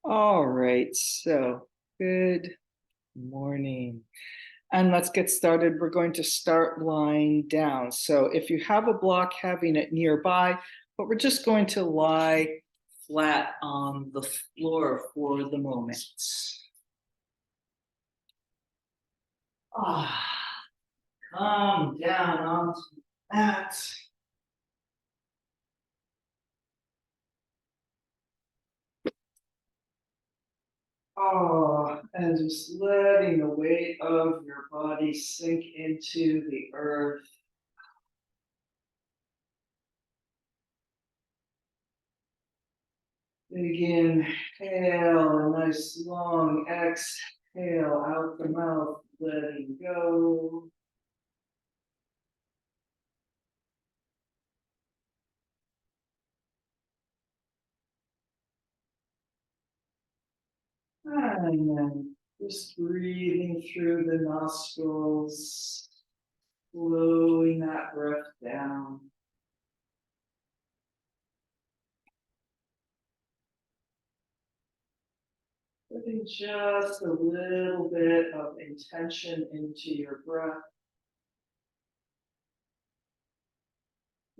All right, so good morning. And let's get started. We're going to start lying down. So if you have a block, having it nearby, but we're just going to lie flat on the floor for the moment. Come down onto that. And just letting the weight of your body sink into the earth. Big inhale, a nice long exhale out the mouth, letting go. And then just breathing through the nostrils, slowing that breath down. Putting just a little bit of intention into your breath.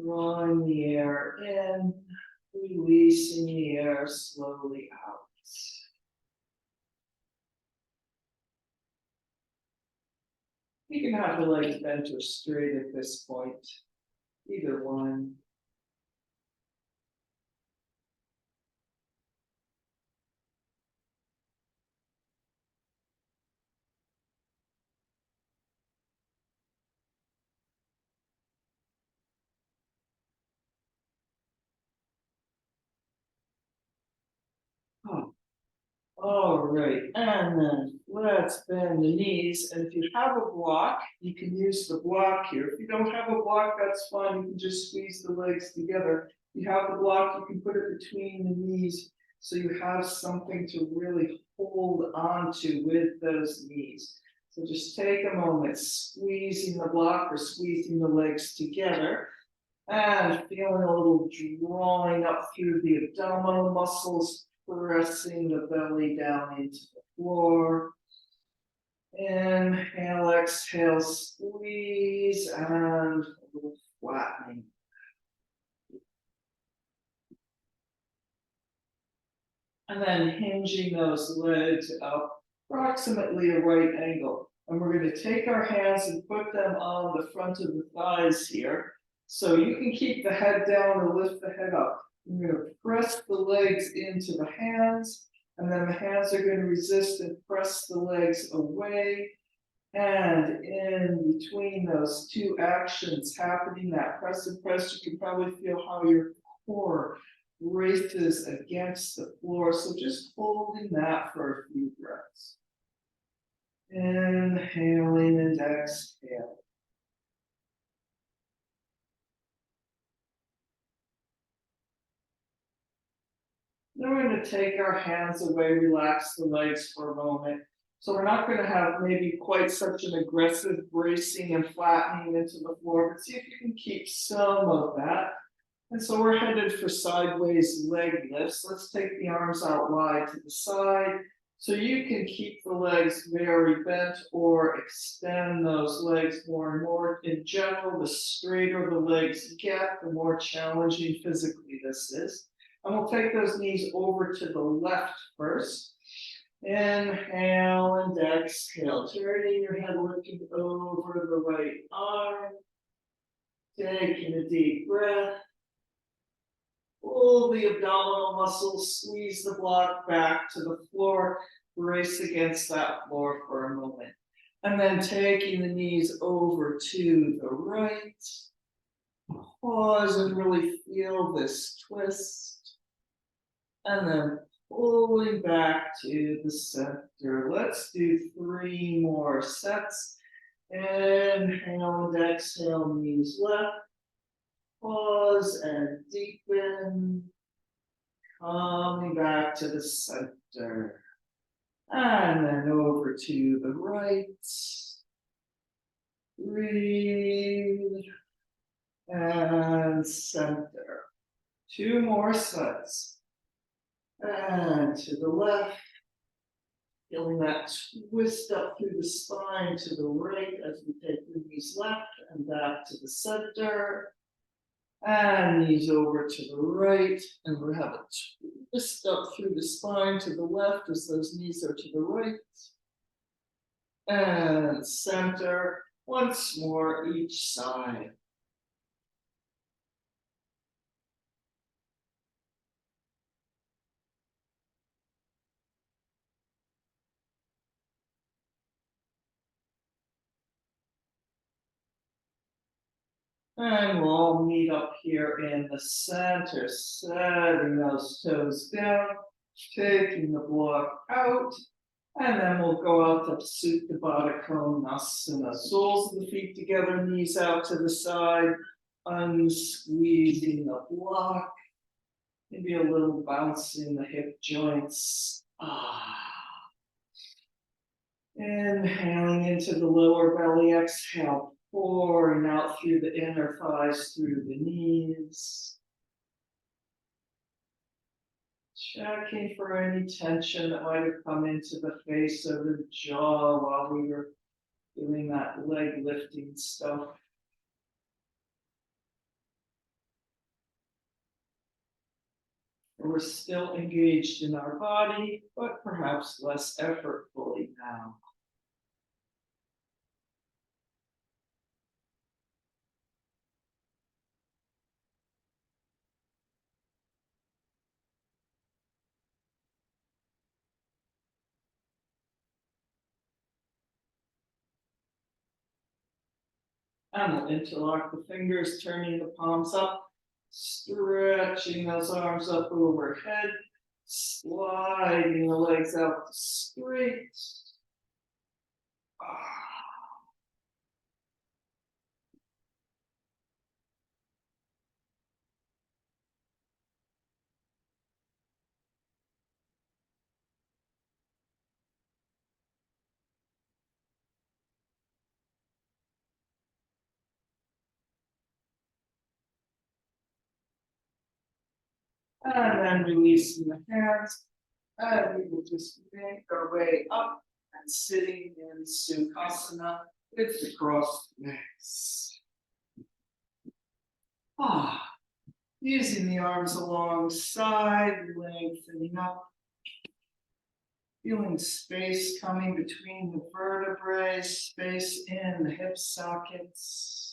Drawing the air in, releasing the air slowly out. You can have the legs bent or straight at this point, either one. Oh. All right, and then let's bend the knees. And if you have a block, you can use the block here. If you don't have a block, that's fine. You can just squeeze the legs together. If you have the block, you can put it between the knees so you have something to really hold on to with those knees. So just take a moment, squeezing the block or squeezing the legs together. And feeling a little drawing up through the abdominal muscles, pressing the belly down into the floor. Inhale, exhale, squeeze, and a little flattening. And then hinging those legs up approximately a right angle. And we're going to take our hands and put them on the front of the thighs here. So you can keep the head down or lift the head up. You're going to press the legs into the hands, and then the hands are going to resist and press the legs away. And in between those two actions happening, that press and press, you can probably feel how your core braces against the floor. So just holding that for a few breaths. Inhaling and exhaling. Then we're going to take our hands away, relax the legs for a moment. So we're not going to have maybe quite such an aggressive bracing and flattening into the floor, but see if you can keep some of that. And so we're headed for sideways leg lifts. Let's take the arms out wide to the side. So you can keep the legs very bent or extend those legs more and more. In general, the straighter the legs get, the more challenging physically this is. And we'll take those knees over to the left first. Inhale and exhale, turning your head, looking over the right arm. Taking a deep breath. Pull the abdominal muscles, squeeze the block back to the floor, brace against that floor for a moment. And then taking the knees over to the right. Pause and really feel this twist. And then pulling back to the center. Let's do 3 more sets. Inhale and exhale, knees left. Pause and deepen. Coming back to the center. And then over to the right. Breathe. And center. 2 more sets. And to the left. Feeling that twist up through the spine to the right as we take the knees left and back to the center. And knees over to the right. And we'll have a twist up through the spine to the left as those knees are to the right. And center. Once more each side. And we'll all meet up here in the center, setting those toes down, taking the block out, and then we'll go out to Supta Baddha Konasana. Soles of the feet together, knees out to the side, unsqueezing the block. Maybe a little bounce in the hip joints. Inhaling into the lower belly, exhale. Pouring out through the inner thighs, through the knees. Checking for any tension that might have come into the face or the jaw while we were doing that leg lifting stuff. We're still engaged in our body, but perhaps less effortfully now. And we'll interlock the fingers, turning the palms up, stretching those arms up overhead, sliding the legs out straight. And then releasing the hands. And we will just make our way up and sitting in Sukhasana with the crossed legs. Using the arms alongside, lengthening up. Feeling space coming between the vertebrae, space in the hip sockets.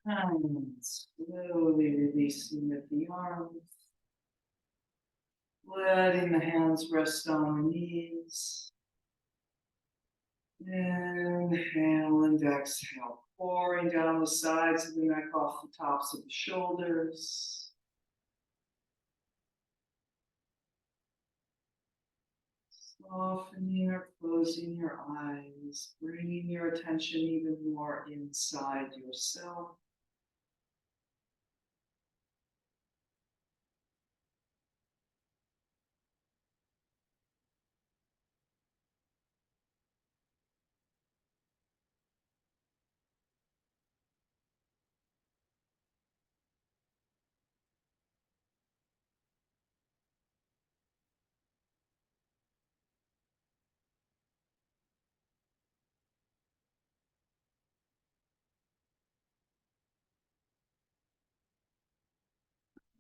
And slowly releasing with the arms. Letting the hands rest on the knees. Inhale and exhale. Pouring down the sides of the neck off the tops of the shoulders. Softening or closing your eyes. Bringing your attention even more inside yourself.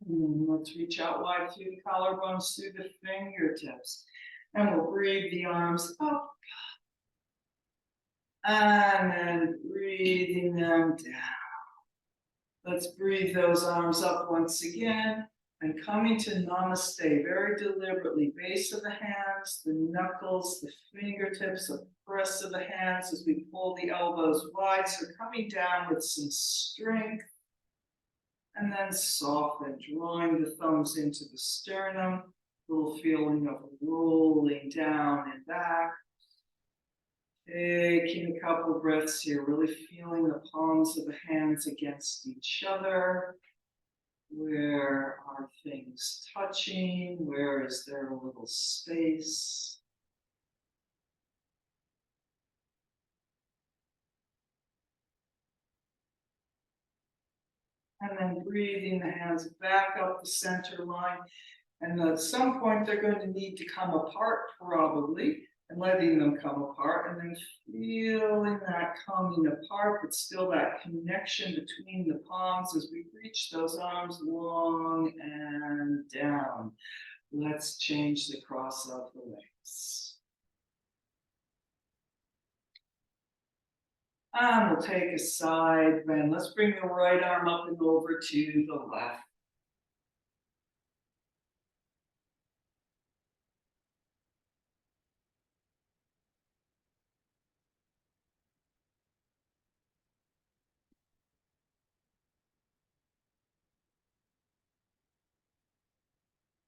And let's reach out wide through the collarbones, through the fingertips. And we'll breathe the arms up. And then breathing them down. Let's breathe those arms up once again. And coming to Namaste very deliberately. Base of the hands, the knuckles, the fingertips, the press of the hands as we pull the elbows wide. So coming down with some strength. And then soften, drawing the thumbs into the sternum. Little feeling of rolling down and back. Taking a couple breaths here, really feeling the palms of the hands against each other. Where are things touching? Where is there a little space? And then breathing the hands back up the center line. And at some point, they're going to need to come apart, probably, and letting them come apart, and then feeling that coming apart, but still that connection between the palms as we reach those arms long and down. Let's change the cross of the legs. And we'll take a side bend. Let's bring the right arm up and over to the left.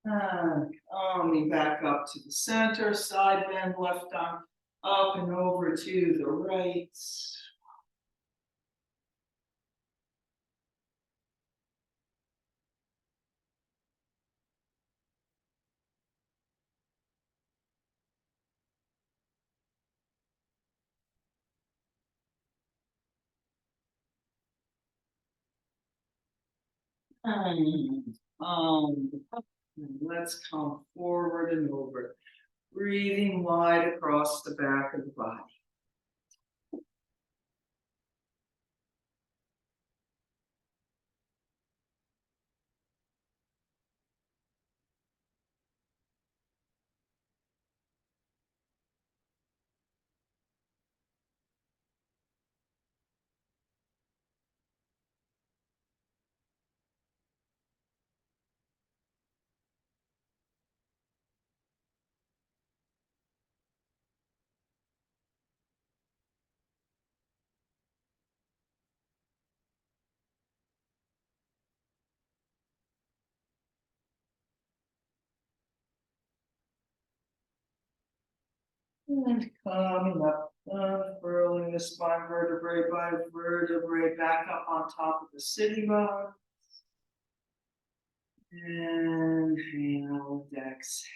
And coming back up to the center, side bend, left arm up and over to the right. And let's come forward and over, breathing wide across the back of the body. And coming up, unfurling the spine vertebrae by vertebrae back up on top of the sitting bone. Inhale, exhale.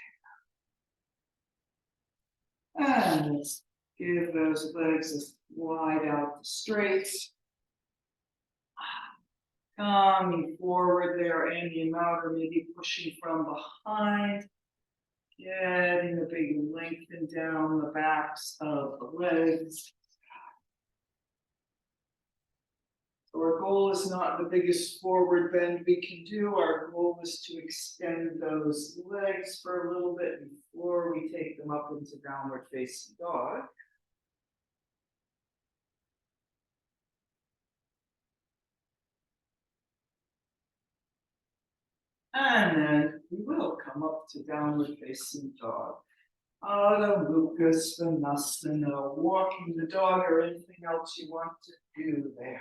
And let's give those legs as wide out straight. Coming forward there, any amount, or maybe pushing from behind. Getting a big lengthen down the backs of the legs. So our goal is not the biggest forward bend we can do. Our goal is to extend those legs for a little bit before we take them up into downward facing dog. And then we will come up to downward facing dog. Adho Mukha Svanasana, walking the dog or anything else you want to do there.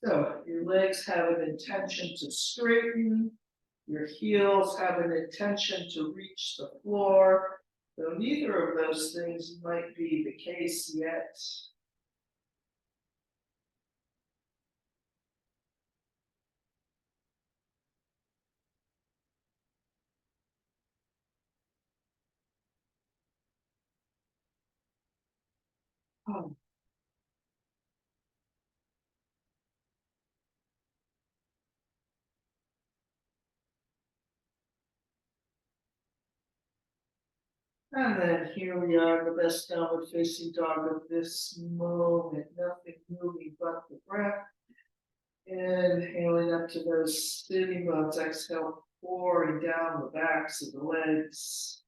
So your legs have an intention to straighten, your heels have an intention to reach the floor. Though neither of those things might be the case yet. Oh. And then here we are, the best downward facing dog of this moment. Nothing moving but the breath. Inhaling up to those sitting bones. Exhale, pouring down the backs of the legs.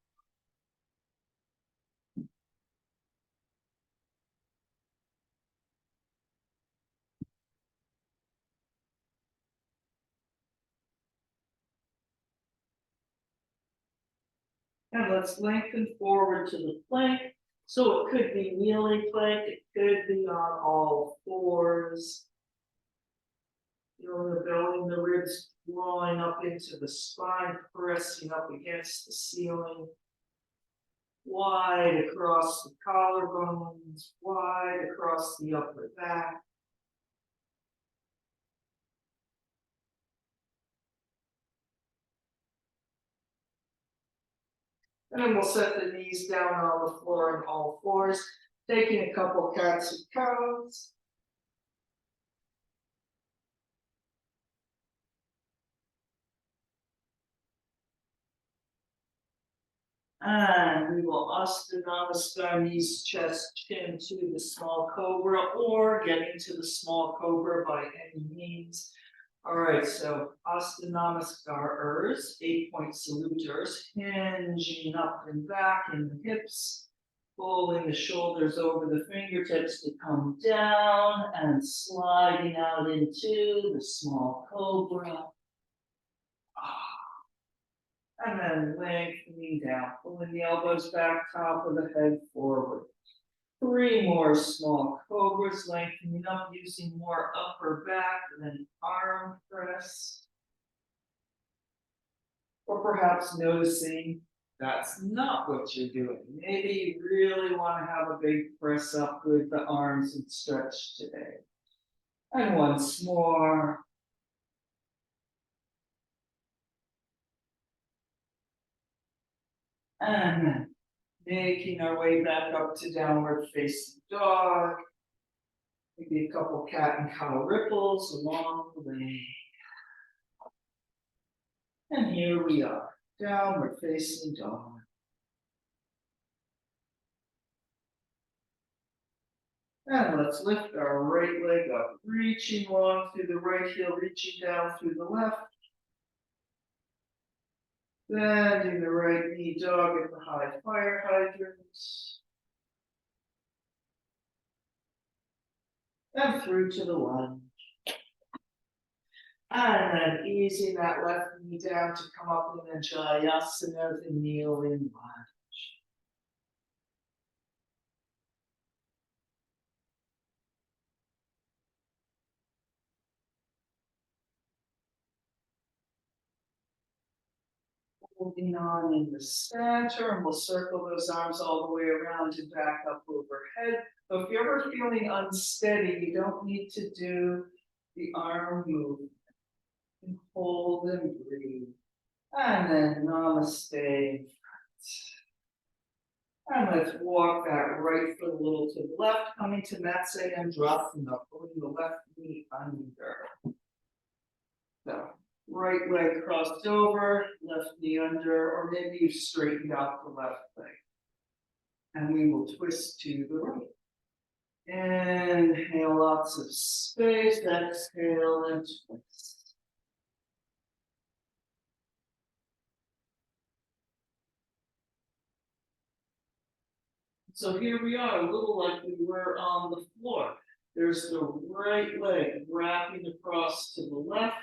And let's lengthen forward to the plank. So it could be kneeling plank, it could be on all fours. Feeling the belly and the ribs drawing up into the spine, pressing up against the ceiling. Wide across the collarbones, wide across the upper back. And then we'll set the knees down on the floor on all fours, taking a couple cats and cows. And we will Namaste our knees, chest, chin to the small cobra, or getting to the small cobra by any means. All right, so Namaskars, 8-point saluters, hinging up and back in the hips, pulling the shoulders over the fingertips to come down and sliding out into the small cobra. And then lengthening down, pulling the elbows back, top of the head forward. 3 more small cobras, lengthening up, using more upper back than arm press. Or perhaps noticing that's not what you're doing. Maybe you really want to have a big press up with the arms and stretch today. And once more. And making our way back up to downward facing dog. Maybe a couple cat and cow ripples along the way. And here we are, downward facing dog. And let's lift our right leg up, reaching long through the right heel, reaching down through the left. Bending the right knee, dog at the high fire hydrants. And through to the lunge. And then easing that left knee down to come up in a Jayasana, the kneeling lunge. Holding on in the center, and we'll circle those arms all the way around and back up overhead. So if you're ever feeling unsteady, you don't need to do the arm movement. And hold and breathe. And then Namaste. And let's walk that right foot a little to the left, coming to Matsya and dropping up, pulling the left knee under. So right leg crossed over, left knee under, or maybe you straightened out the left leg. And we will twist to the right. Inhale, lots of space. Exhale and twist. So here we are, a little like we were on the floor. There's the right leg wrapping across to the left.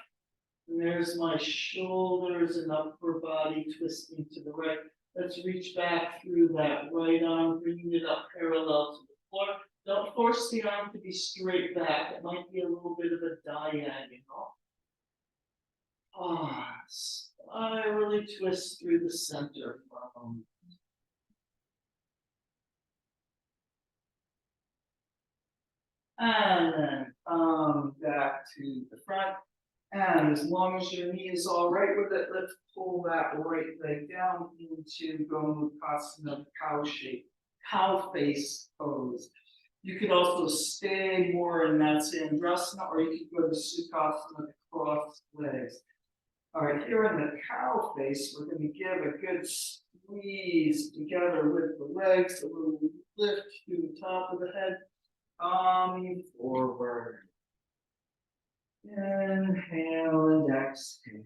And there's my shoulders and upper body twisting to the right. Let's reach back through that right arm, bringing it up parallel to the floor. Don't force the arm to be straight back. It might be a little bit of a diagonal. Spirally twist through the center. And then come back to the front. And as long as your knee is all right with it, let's pull that right leg down into Gomukhasana, cow shape, cow face pose. You could also stay more in Matsyendrasana, or you could go to Sukhasana, cross legs. All right, here in the cow face, we're going to give a good squeeze together with the legs, a little lift to the top of the head, coming forward. Inhale and exhale.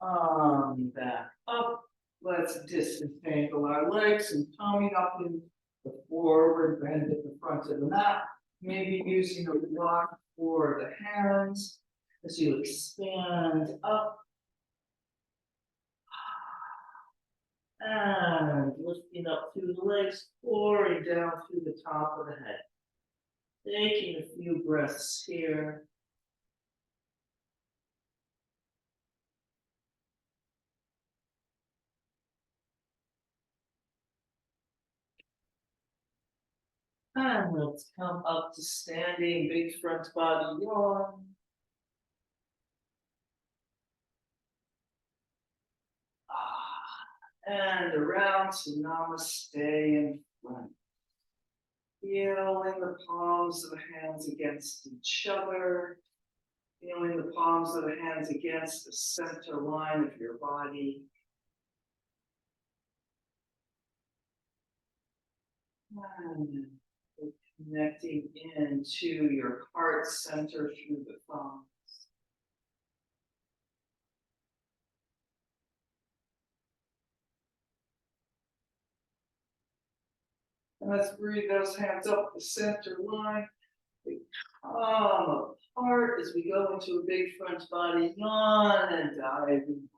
And back up. Let's disentangle our legs and coming up in the forward bend at the front of the mat. Maybe using a block for the hands as you expand up. And lifting up through the legs, pouring down through the top of the head. Taking a few breaths here. And let's come up to standing, big front body yawn. And around to Namaste in front. Feeling the palms of the hands against each other. Feeling the palms of the hands against the center line of your body. And connecting into your heart center through the thumbs. And let's breathe those hands up the center line. They come apart as we go into a big front body yawn and diving.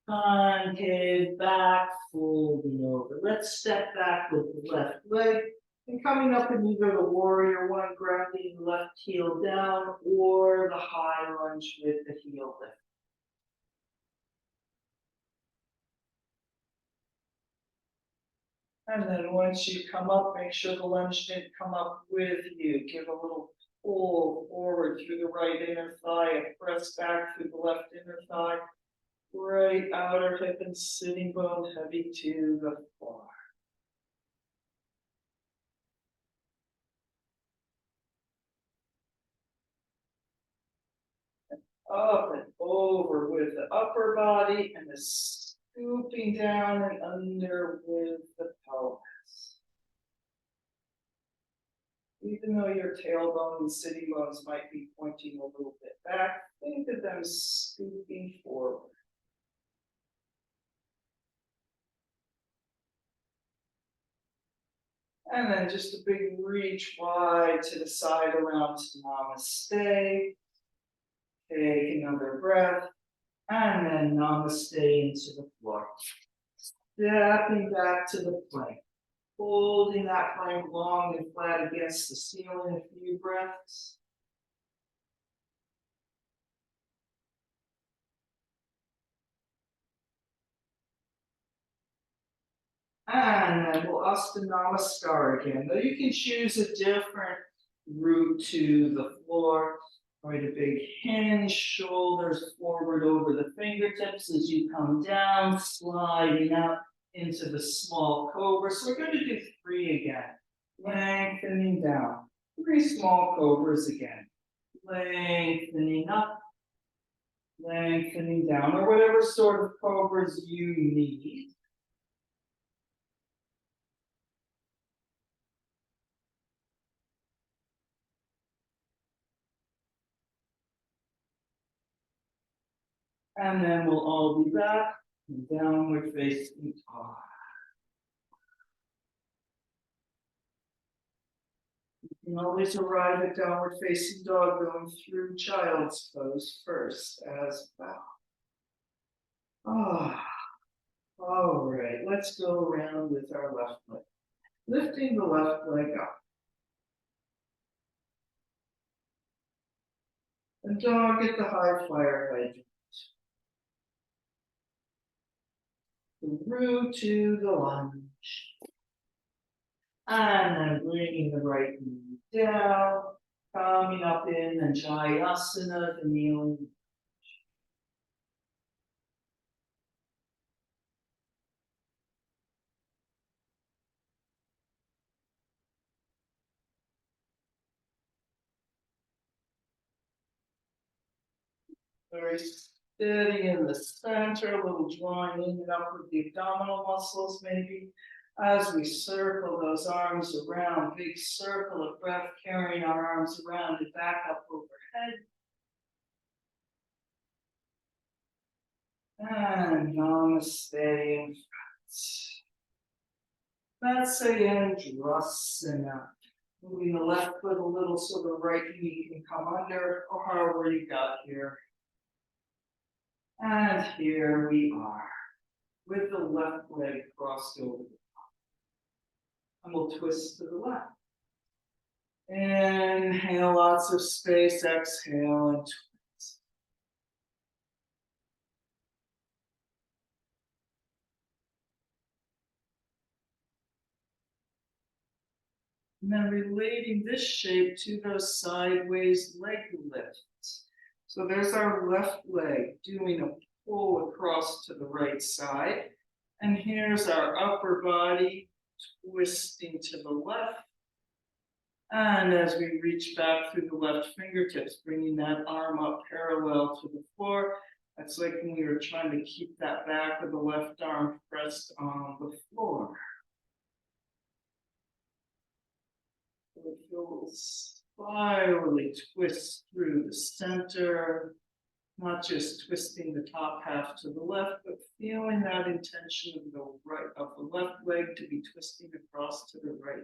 Concave back, folding over. Let's step back with the left leg. And coming up in either the warrior one, grounding the left heel down, or the high lunge with the heel lift. And then once you come up, make sure the lunge didn't come up with you. Give a little pull forward through the right inner thigh and press back through the left inner thigh. Right outer hip and sitting bone heavy to the floor. Up and over with the upper body and the scooping down and under with the pelvis. Even though your tailbone and sitting bones might be pointing a little bit back, think of them scooping forward. And then just a big reach wide to the side around to Namaste. Take another breath. And then Namaste into the floor. Stepping back to the plank. Holding that plank long and flat against the ceiling a few breaths. And then we'll Asta Namaskar again. Though you can choose a different route to the floor. Right, a big hinge, shoulders forward over the fingertips as you come down, sliding up into the small cobra. So we're going to do 3 again. Lengthening down. 3 small cobras again. Lengthening up. Lengthening down, or whatever sort of cobras you need. And then we'll all be back in downward facing dog. You can always arrive at downward facing dog going through child's pose first as well. All right, let's go around with our left leg. Lifting the left leg up. And dog at the high flyer hydrant. Through to the lunge. And then bringing the right knee down, coming up in and Jayasana, the kneeling. Very steady in the center, a little drawing in and up with the abdominal muscles maybe. As we circle those arms around, big circle of breath, carrying our arms around and back up overhead. And Namaste in front. That's Andrasana. Moving the left foot a little so the right knee can come under, or however you got here. And here we are, with the left leg crossed over the top. And we'll twist to the left. Inhale lots of space, exhale and twist. And then relating this shape to those sideways leg lifts. So there's our left leg doing a pull across to the right side. And here's our upper body twisting to the left. And as we reach back through the left fingertips, bringing that arm up parallel to the floor. That's like when we were trying to keep that back of the left arm pressed on the floor. So it feels spirally twist through the center, not just twisting the top half to the left, but feeling that intention of the left leg to be twisting across to the right.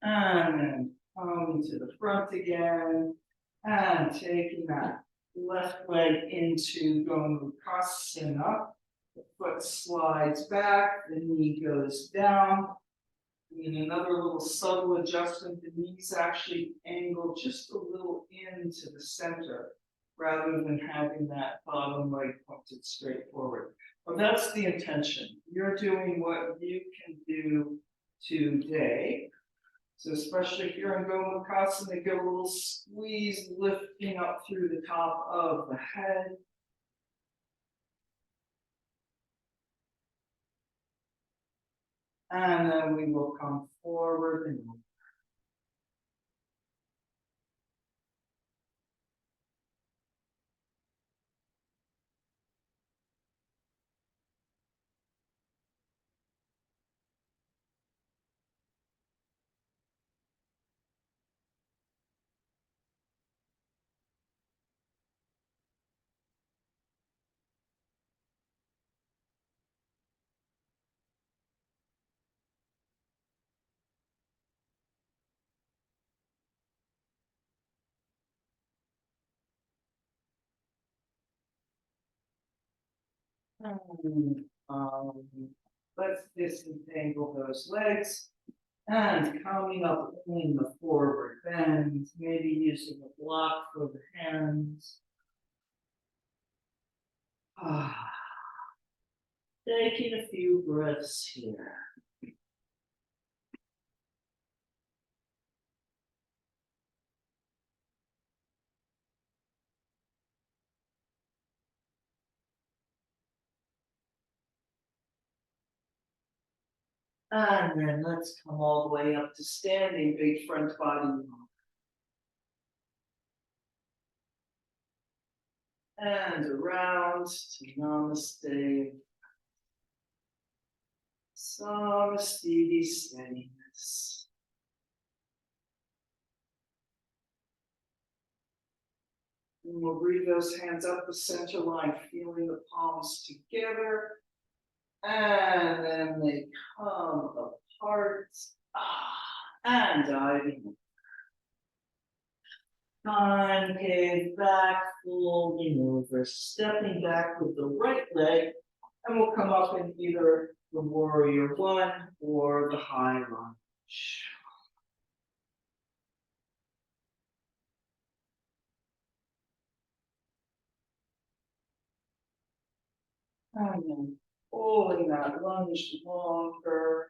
And then coming to the front again, and taking that left leg into going Vinyasa. The foot slides back, the knee goes down. And another little subtle adjustment, the knees actually angle just a little into the center, rather than having that bottom leg pointed straight forward. Well, that's the intention. You're doing what you can do today. So especially if you're in Gomukhasana, get a little squeeze lifting up through the top of the head. And then we will come forward and move. Let's disentangle those legs. And coming up in the forward bend, maybe using a block for the hands. Taking a few breaths here. And then let's come all the way up to standing, big front body. And around to Namaste. Samastiti steadiness. And we'll bring those hands up the center line, feeling the palms together. And then they come apart. And diving. Concave back, folding over, stepping back with the right leg. And we'll come up in either the warrior one or the high lunge. And then pulling that lunge longer,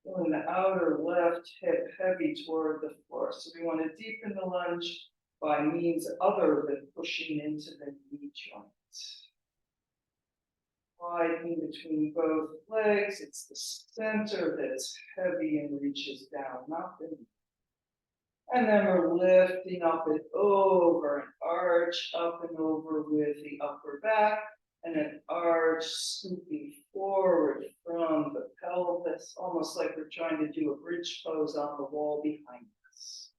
pulling the outer left hip heavy toward the floor. So we want to deepen the lunge by means other than pushing into the knee joint. Widening between both legs, it's the center that's heavy and reaches down, not the knee. And then we're lifting up and over, an arch up and over with the upper back, and an arch scooping forward from the pelvis, almost like we're trying to do a bridge pose on the wall behind us.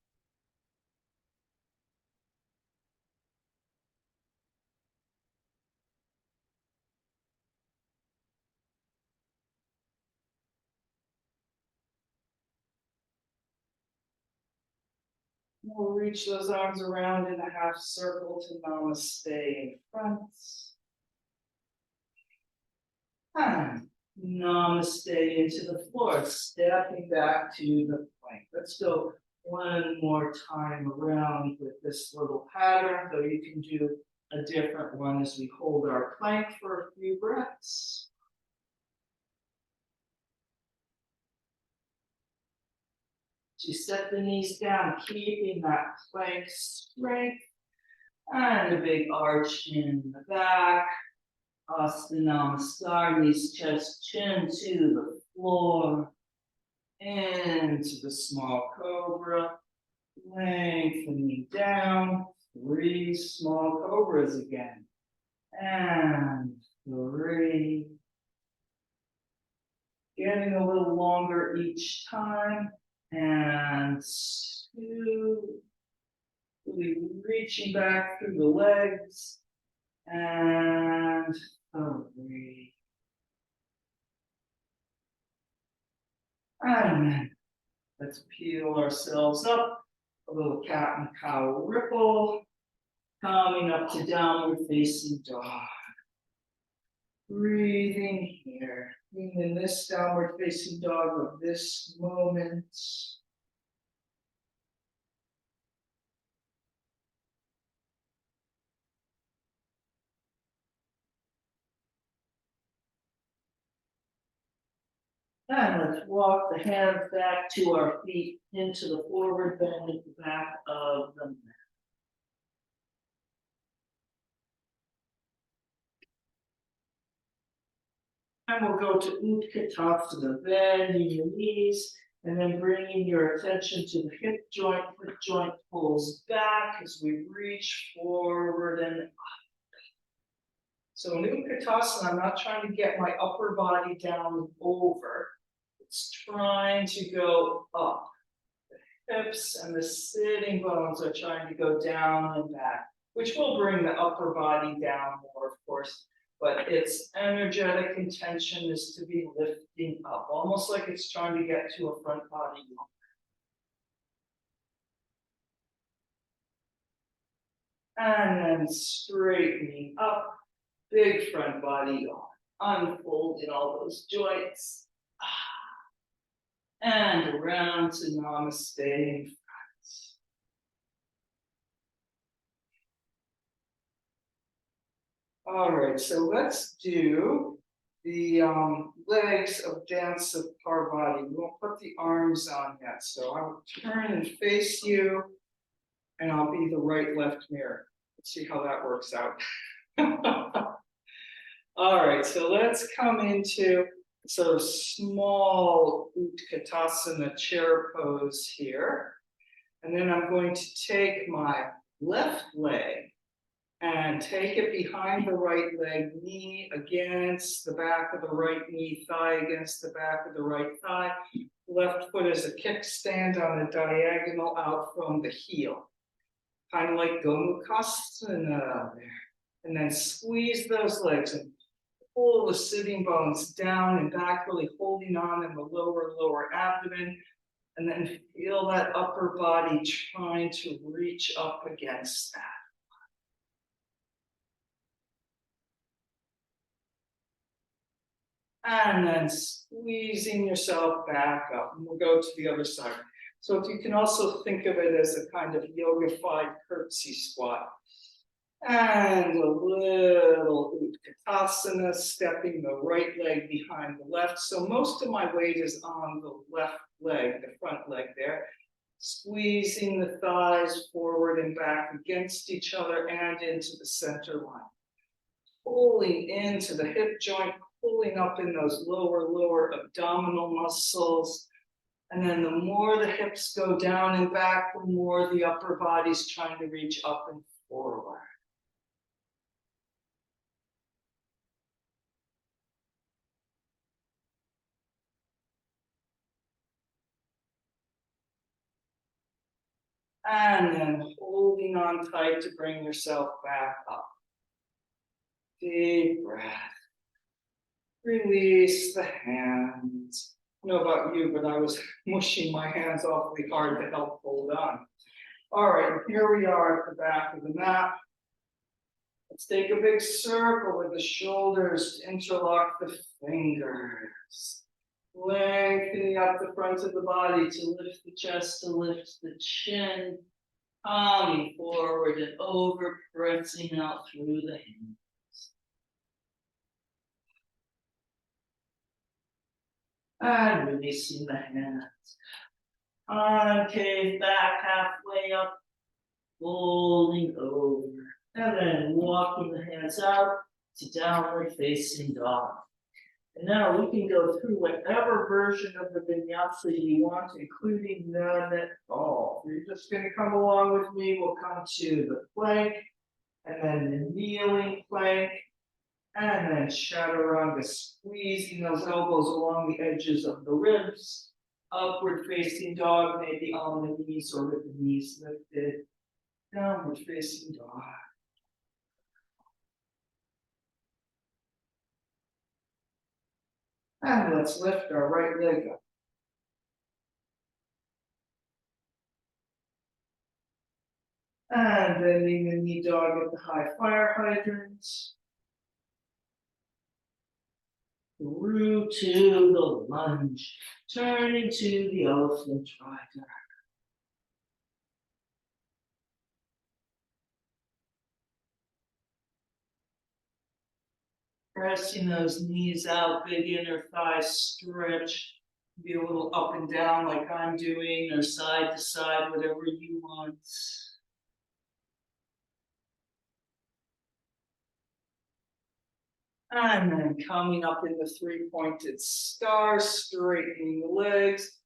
We'll reach those arms around in a half circle to Namaste in front. And Namaste into the floor, stepping back to the plank. Let's go one more time around with this little pattern, though you can do a different one as we hold our plank for a few breaths. So you set the knees down, keeping that plank strength, and a big arch in the back. Namaskar, knees, chest, chin to the floor, into the small cobra, lengthening down, 3 small cobras again, and 3, getting a little longer each time, and 2, really reaching back through the legs, and 3. And then let's peel ourselves up, a little cat and cow ripple, coming up to downward facing dog. Breathing here, being in this downward facing dog of this moment. And let's walk the hands back to our feet into the forward bend at the back of the mat. And we'll go to Utkatasana, bending your knees, and then bringing your attention to the hip joint pulls back as we reach forward and up. So in Utkatasana, I'm not trying to get my upper body down and over. It's trying to go up. The hips and the sitting bones are trying to go down and back, which will bring the upper body down more, of course. But its energetic intention is to be lifting up, almost like it's trying to get to a front body. And then straightening up, big front body on, unfolding all those joints. And around to Namaste in front. All right, so let's do the legs of dance of Parvati. We won't put the arms on yet, so I'll turn and face you, and I'll be the right-left mirror. Let's see how that works out. All right, so let's come into sort of small Utkatasana chair pose here. And then I'm going to take my left leg and take it behind the right leg, knee against the back of the right knee, thigh against the back of the right thigh. Left foot is a kickstand on a diagonal out from the heel. Kind of like Gomukhasana there. And then squeeze those legs and pull the sitting bones down and back, really holding on in the lower abdomen. And then feel that upper body trying to reach up against that. And then squeezing yourself back up. And we'll go to the other side. So if you can also think of it as a kind of yogified curtsy squat. And a little Utkatasana, stepping the right leg behind the left. So most of my weight is on the left leg, the front leg there. Squeezing the thighs forward and back against each other and into the center line. Pulling into the hip joint, pulling up in those lower abdominal muscles. And then the more the hips go down and back, the more the upper body's trying to reach up and forward. And then holding on tight to bring yourself back up. Deep breath. Release the hands. I don't know about you, but I was mushing my hands awfully hard to help hold on. All right, here we are at the back of the mat. Let's take a big circle with the shoulders to interlock the fingers. Lengthening up the front of the body to lift the chest, to lift the chin. Coming forward and over, pressing out through the hands. And releasing the hands. Concave back halfway up, folding over. And then walking the hands out to downward facing dog. And now we can go through whatever version of the vinyasa you want, including none at all. You're just going to come along with me. We'll come to the plank, and then the kneeling plank, and then chaturanga, squeezing those elbows along the edges of the ribs. Upward facing dog, maybe on the knees or with the knees lifted. Downward facing dog. And let's lift our right leg up. And bending the knee dog at the high fire hydrants. Through to the lunge. Turning to the elephant rider. Pressing those knees out, big inner thigh stretch. Be a little up and down like I'm doing, or side to side, whatever you want. And then coming up in the three-pointed star, straightening the legs,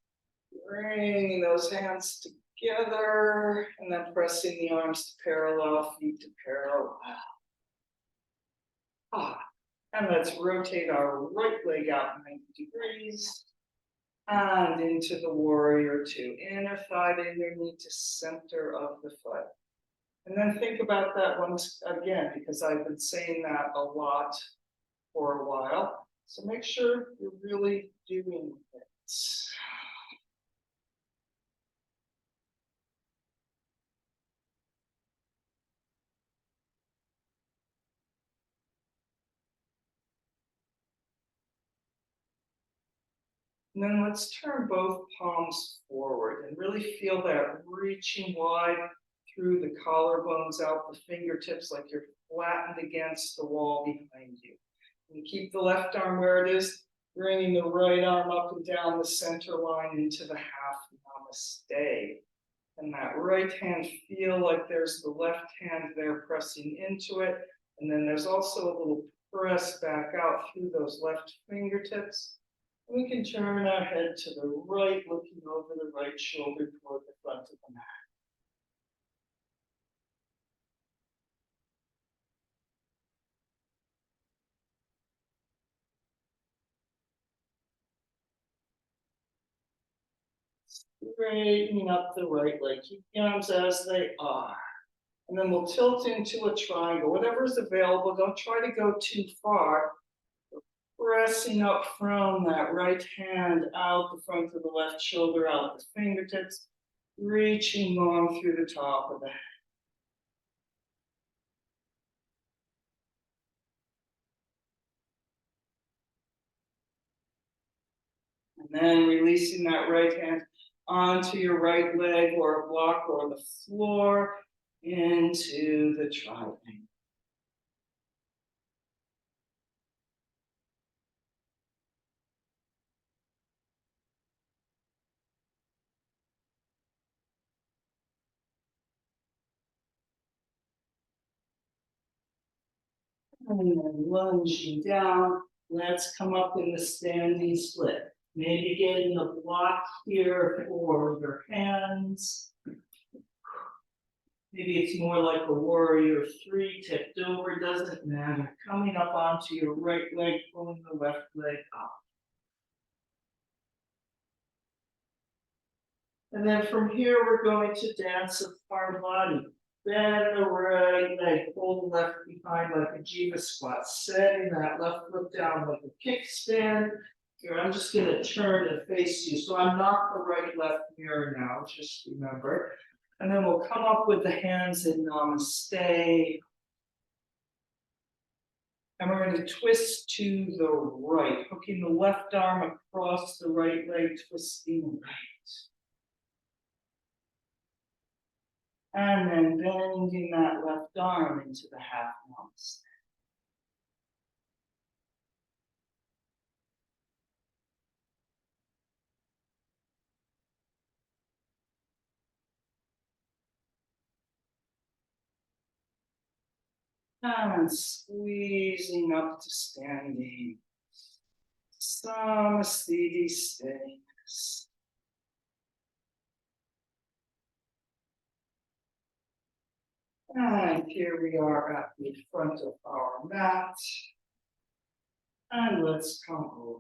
bringing those hands together, and then pressing the arms to parallel, feet to parallel. And let's rotate our right leg out 90 degrees. And into the warrior two. Inner thigh to inner knee to center of the foot. And then think about that once again, because I've been saying that a lot for a while. So make sure you're really doing it. And then let's turn both palms forward and really feel that reaching wide through the collarbones out the fingertips like you're flattened against the wall behind you. And keep the left arm where it is, bringing the right arm up and down the center line into the half Namaste. And that right hand, feel like there's the left hand there pressing into it. And then there's also a little press back out through those left fingertips. We can turn our head to the right, looking over the right shoulder toward the front of the mat. Straightening up the right leg, keep the arms as they are. And then we'll tilt into a triangle, whatever is available. Don't try to go too far. Pressing up from that right hand out the front of the left shoulder, out the fingertips, reaching long through the top of the head. And then releasing that right hand onto your right leg or a block or the floor into the triangle. And then lunging down, let's come up in the standing split. Maybe getting a block here for your hands. Maybe it's more like a warrior three, tipped over, doesn't matter. Coming up onto your right leg, pulling the left leg up. And then from here, we're going to dance a far body. Bend the right leg, pull the left behind like a jiva squat, setting that left foot down like a kickstand. Here, I'm just going to turn and face you. So I'm not the right left mirror now, just remember. And then we'll come up with the hands in Namaste. And we're going to twist to the right, hooking the left arm across the right leg, twisting right. And then bending that left arm into the half Namaste. And squeezing up to standing. Samastiti stillness. And here we are at the front of our mat. And let's come over.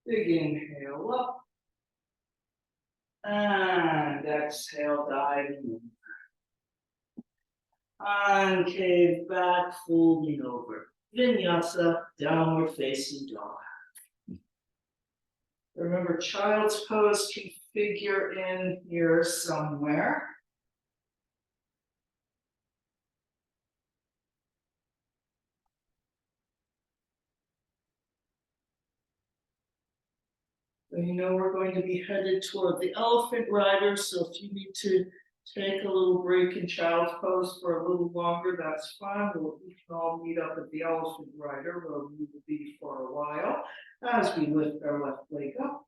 Big inhale up. And exhale, diving in. Concave back, folding over. Vinyasa, downward facing dog. Remember, child's pose can figure in here somewhere. And you know we're going to be headed toward the elephant rider, so if you need to take a little break in child's pose for a little longer, that's fine. We can all meet up at the elephant rider where we will be for a while as we lift our left leg up.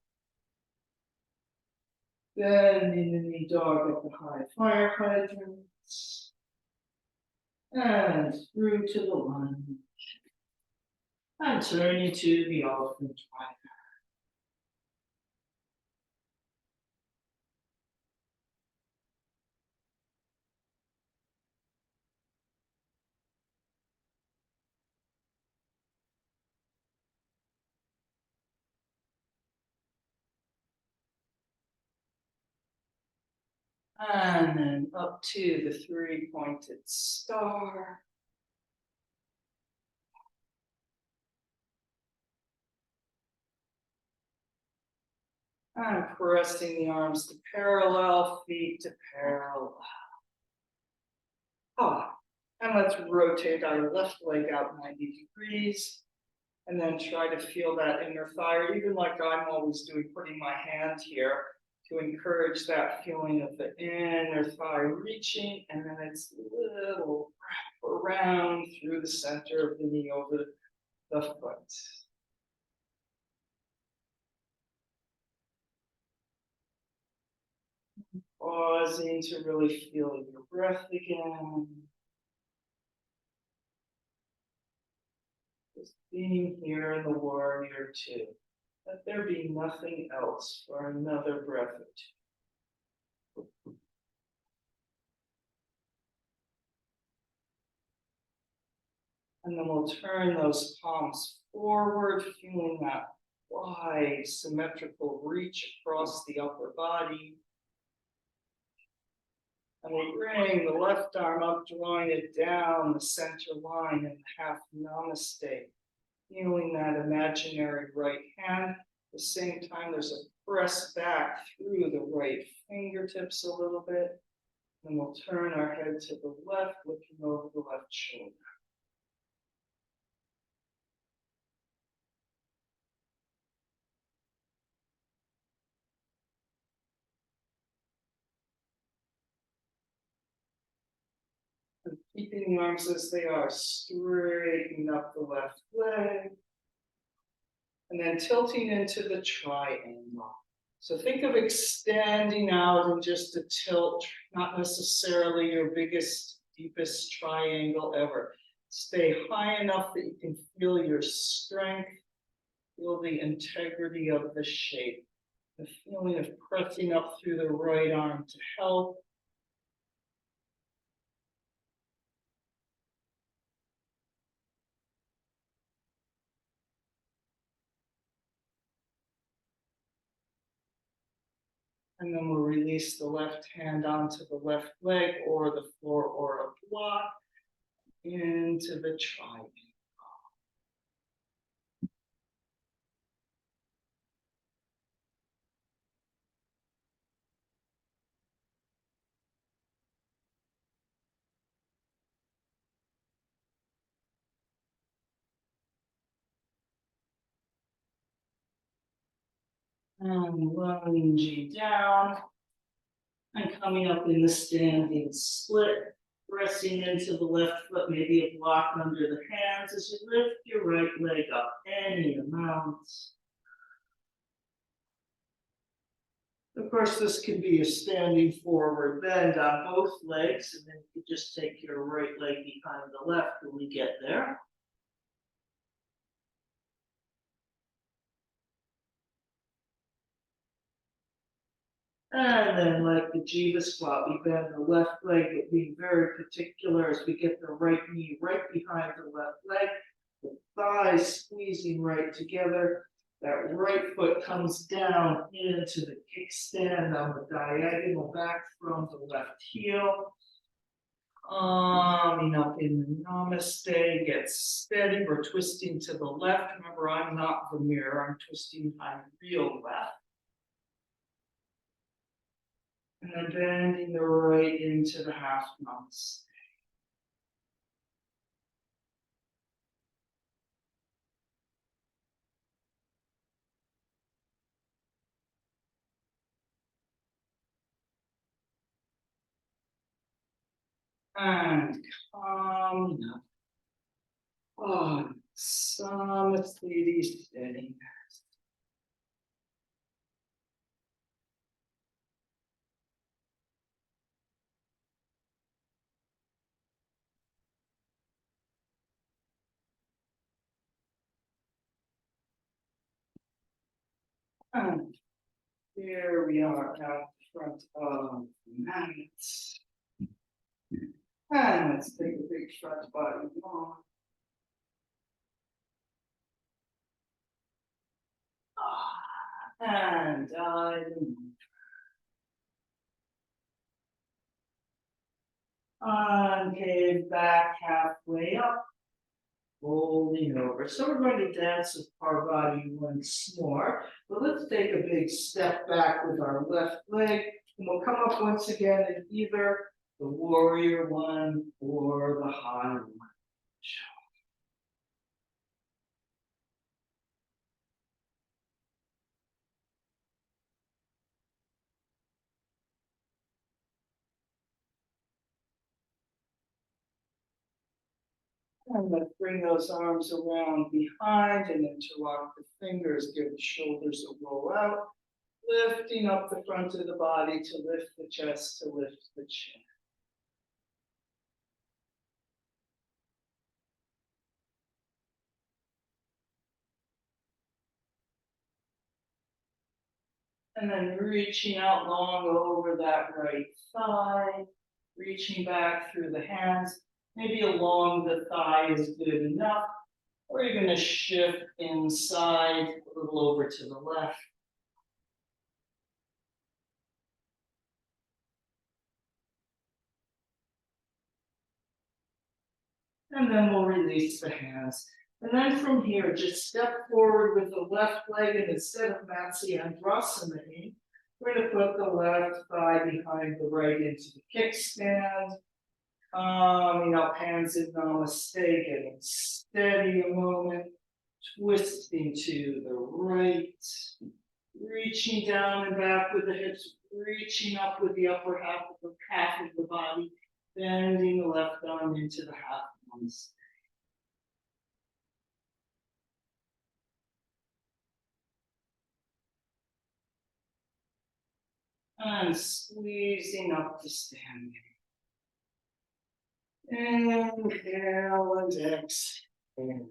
Bending the knee dog at the high fire hydrants. And through to the lunge. And turning to the elephant rider. And then up to the three-pointed star. And pressing the arms to parallel, feet to parallel. And let's rotate our left leg out 90 degrees. And then try to feel that inner thigh, or even like I'm always doing, putting my hand here to encourage that feeling of the inner thigh reaching, and then it's a little wrap around through the center of the knee over the foot. Pausing to really feel your breath again. Just being here in the warrior two. Let there be nothing else for another breath or two. And then we'll turn those palms forward, feeling that wide, symmetrical reach across the upper body. And we'll bring the left arm up, drawing it down the center line in the half Namaste. Feeling that imaginary right hand. At the same time, there's a press back through the right fingertips a little bit. And we'll turn our head to the left, looking over the left shoulder. And keeping the arms as they are, straightening up the left leg. And then tilting into the triangle. So think of extending out in just a tilt, not necessarily your biggest, deepest triangle ever. Stay high enough that you can feel your strength, feel the integrity of the shape, the feeling of pressing up through the right arm to help. And then we'll release the left hand onto the left leg or the floor or a block into the triangle. And lunging down. And coming up in the standing split. Pressing into the left foot, maybe a block under the hands as you lift your right leg up any amount. Of course, this can be a standing forward bend on both legs, and then you just take your right leg behind the left when we get there. And then like the Jiva squat, we bend the left leg, but being very particular as we get the right knee right behind the left leg, the thighs squeezing right together. That right foot comes down into the kickstand on the diagonal back from the left heel. Up in the Namaste, get steady. We're twisting to the left. Remember, I'm not the mirror, I'm twisting my real left. And then bending the right into the half Namaste. And coming up. Oh, Namaste, steady. And here we are out front of the mat. And let's take a big front body yawn. And concave back halfway up, folding over. So we're going to dance with our body once more, but let's take a big step back with our left leg, and we'll come up once again in either the warrior one or the high one. And let's bring those arms around behind and interlock the fingers, give the shoulders a roll out, lifting up the front of the body to lift the chest, to lift the chin. And then reaching out long over that right thigh, reaching back through the hands. Maybe along the thigh is good enough. Or you're going to shift inside a little over to the left. And then we'll release the hands. And then from here, just step forward with the left leg, and instead of Matsyendrasana, we're going to put the left thigh behind the right into the kickstand. Hands in Namaste, getting steady a moment, twisting to the right, reaching down and back with the hips, reaching up with the upper half of the body, bending the left arm into the half Namaste. And squeezing up to standing. Inhale and exhale.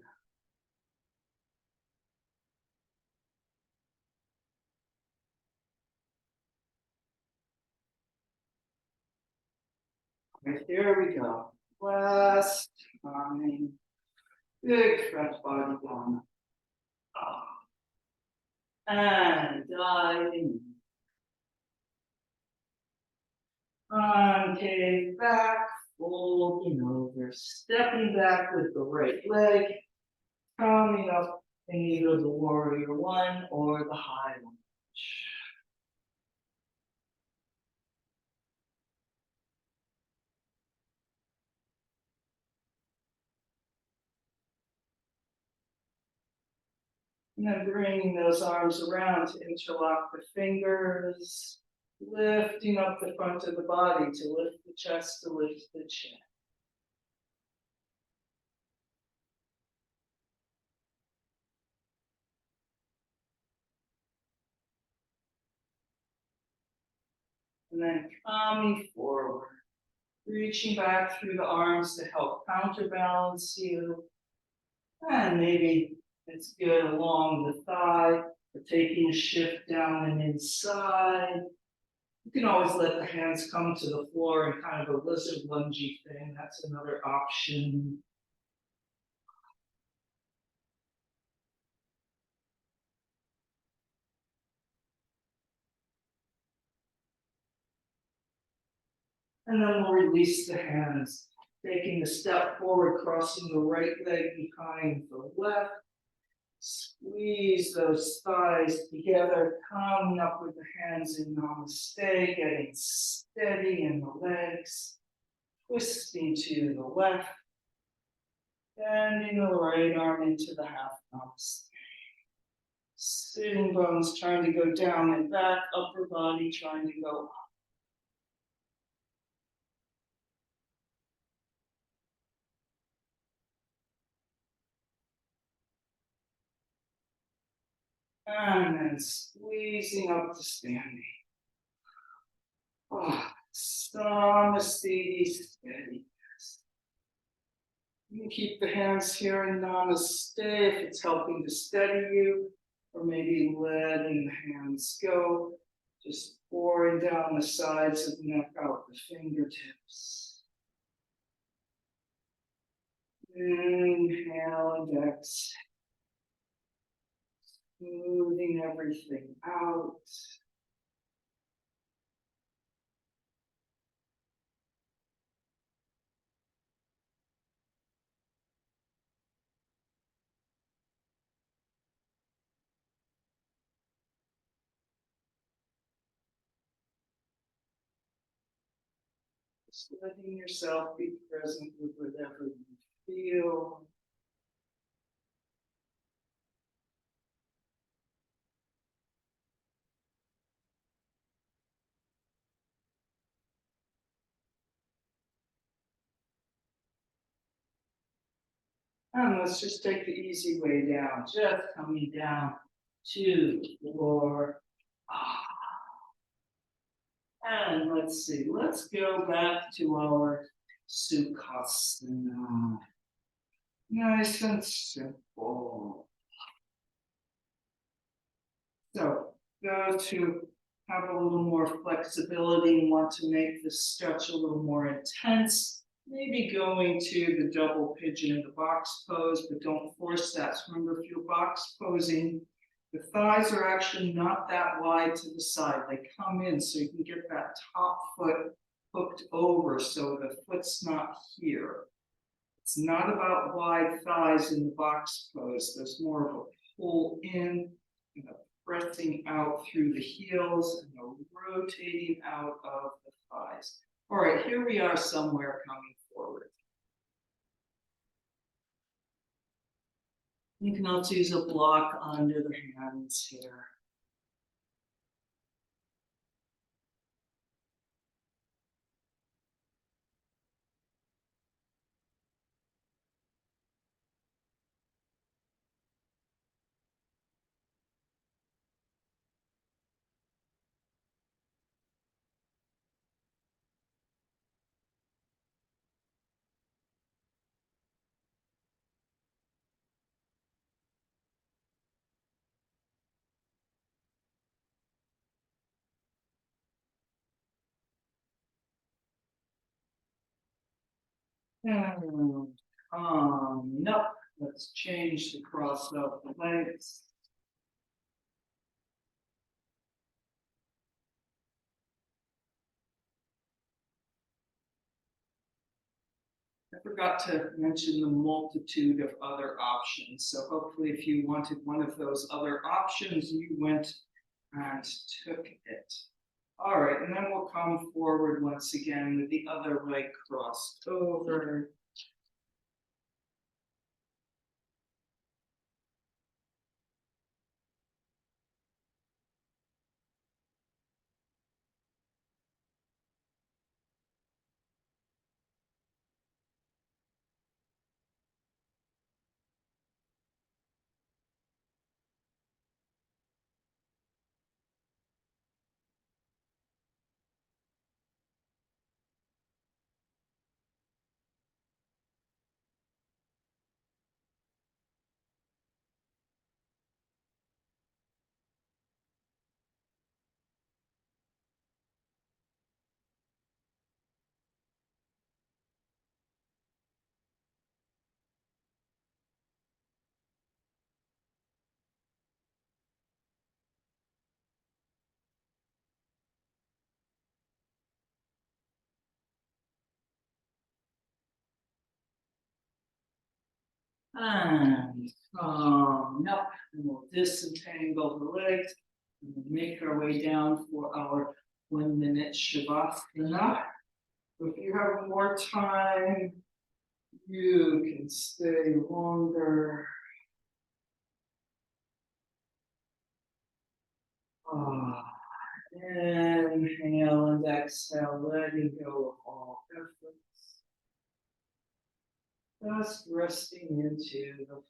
Right, there we go. Last time. Big front body down. And diving. Concave back, folding over, stepping back with the right leg, coming up in either the warrior one or the high lunge. And then bringing those arms around to interlock the fingers, lifting up the front of the body to lift the chest, to lift the chin. And then coming forward, reaching back through the arms to help counterbalance you. And maybe it's good along the thigh, or taking a shift down and inside. You can always let the hands come to the floor in kind of a lizard lungy thing. That's another option. And then we'll release the hands, taking a step forward, crossing the right leg behind the left. Squeeze those thighs together, coming up with the hands in Namaste, getting steady in the legs, twisting to the left, bending the right arm into the half Namaste. Sitting bones trying to go down and back, upper body trying to go up. And then squeezing up to standing. Oh, Namaste, steady. You can keep the hands here in Namaste if it's helping to steady you, or maybe letting the hands go, just pouring down the sides of the neck out the fingertips. Inhale and exhale. Smoothing everything out. Just letting yourself be present with whatever you feel. And let's just take the easy way down, just coming down to the floor. And let's see, let's go back to our Sukhasana. Nice and simple. So, go to have a little more flexibility and want to make the stretch a little more intense. Maybe going to the double pigeon in the box pose, but don't force that. So remember, if you're box posing, the thighs are actually not that wide to the side. They come in so you can get that top foot hooked over so the foot's not here. It's not about wide thighs in the box pose. There's more of a pull in and a pressing out through the heels and a rotating out of the thighs. All right, here we are somewhere coming forward. You can also use a block under the hands here. And up. Let's change the cross of the legs. I forgot to mention the multitude of other options. So hopefully if you wanted one of those other options, you went and took it. All right, and then we'll come forward once again with the other leg crossed over. And up, and we'll disentangle the legs and we'll make our way down for our 1 minute Shavasana. If you have more time, you can stay longer. Inhale and exhale, letting go of all efforts. Just resting into the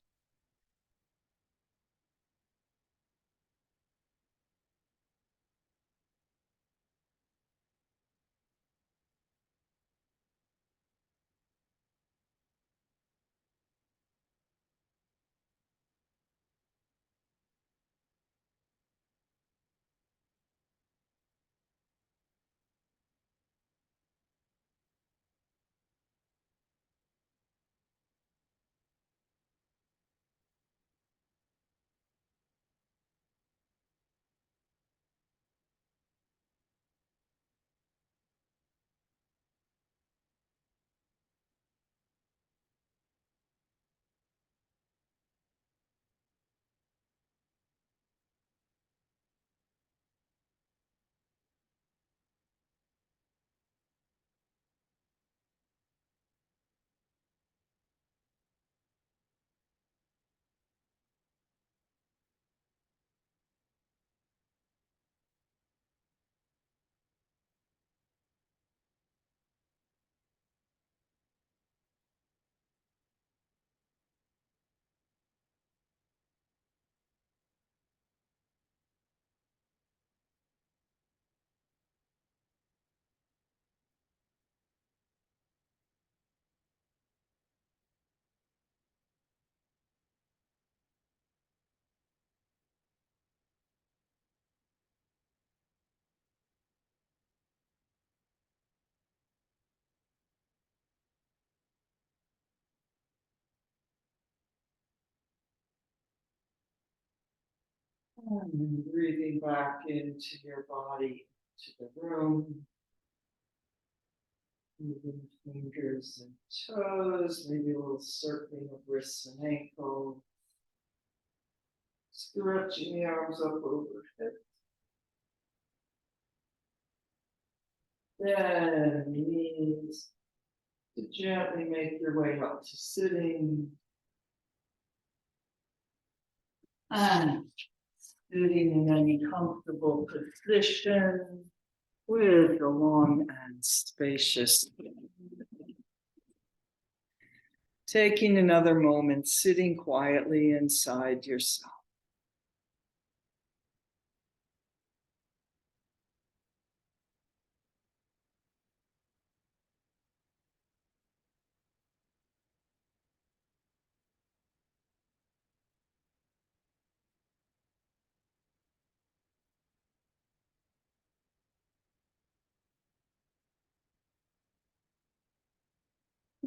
and breathing back into your body, to the room. Moving fingers and toes, maybe a little circling of wrists and ankles. Stretching the arms up overhead. Then knees to gently make your way up to sitting. And sitting in any comfortable position with a long and spacious. Taking another moment, sitting quietly inside yourself.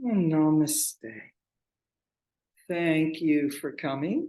Namaste. Thank you for coming.